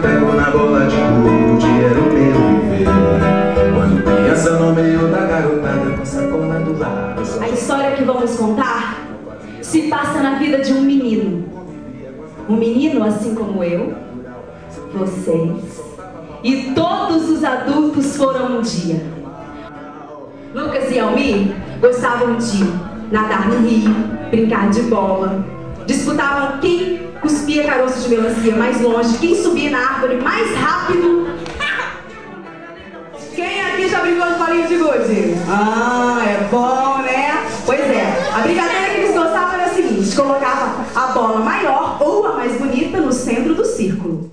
Teco na bola de gude era o meu viver. Quando criança no meio da garotada com sacola do lado. A história que vamos contar se passa na vida de um menino. Um menino assim como eu, vocês e todos os adultos foram um dia. Lucas e Almir gostavam de nadar no rio, brincar de bola, disputavam quem cuspia caroço de melancia mais longe, quem subia na árvore mais rápido. Quem aqui já brincou de bolinha de gude? Ah, é bom, né? Pois é, a brincadeira que eles gostavam era a seguinte: colocava a bola maior ou a mais bonita no centro do círculo.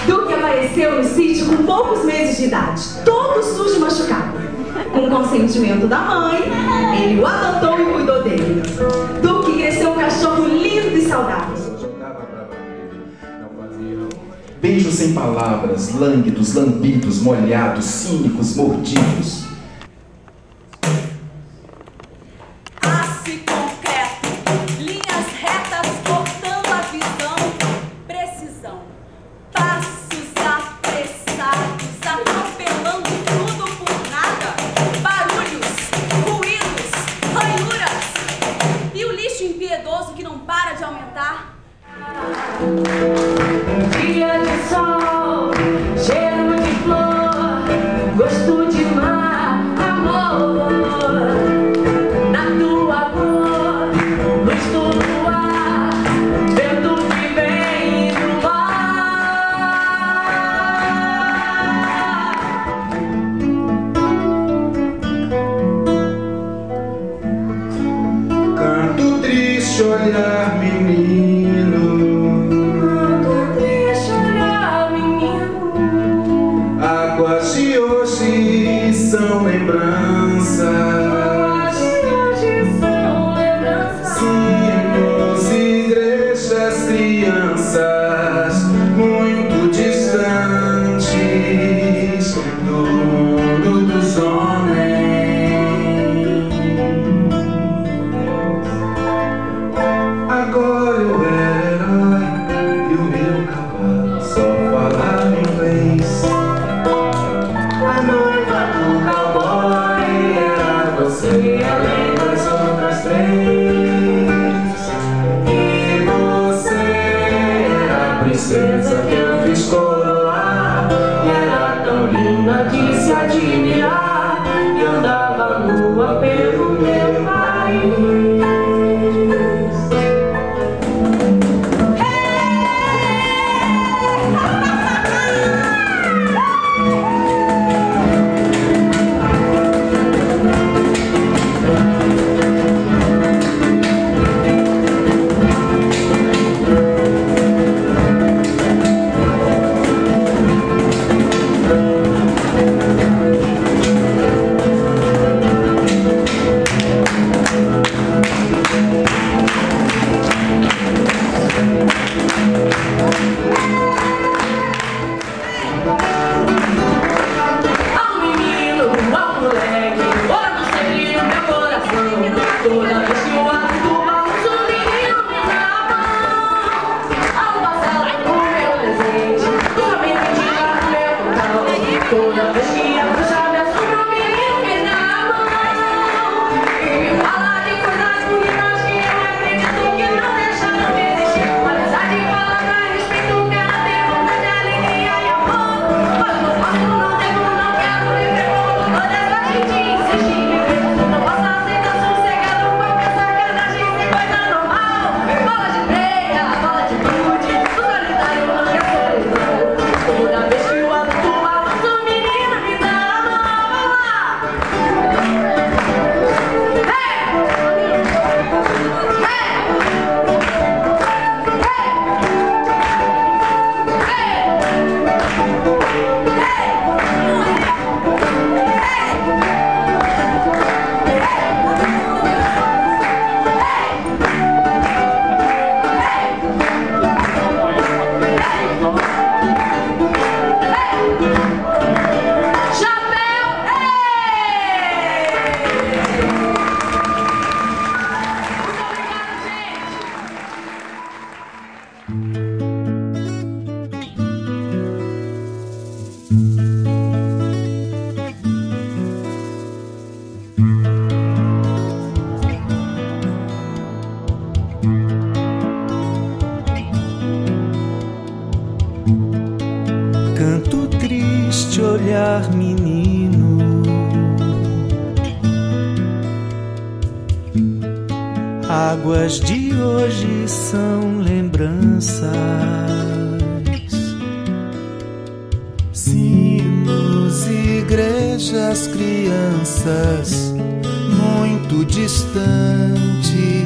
Duque apareceu no sítio com poucos meses de idade, todo sujo e machucado. Com o consentimento da mãe, ele o adotou e cuidou dele. Duque cresceu um cachorro lindo e saudável. Beijos sem palavras, lânguidos, lambidos, molhados, cínicos, mordidos. Aço concreto, linhas retas cortando a visão, precisão, passos apressados, atropelando tudo por nada, barulhos, ruídos, ranhuras e o lixo impiedoso que não para de aumentar. Dia de sol, cheiro de flor, gosto de mar, amor. Na tua cor, luz do luar, vento que vem do mar. Canto triste, olhar menino. Águas de hoje são lembranças. Sinos, igrejas, crianças muito distantes do mundo dos homens. Agora eu era herói e o meu cavalo só falava inglês. A noiva do cowboy era você, além das outras três. E você era a princesa que eu fiz coroar. E era tão linda de se admirar. E andava nua pelo meu país. Não posso aceitar sossegado. Águas de hoje são lembranças, sinos, igrejas, crianças muito distantes.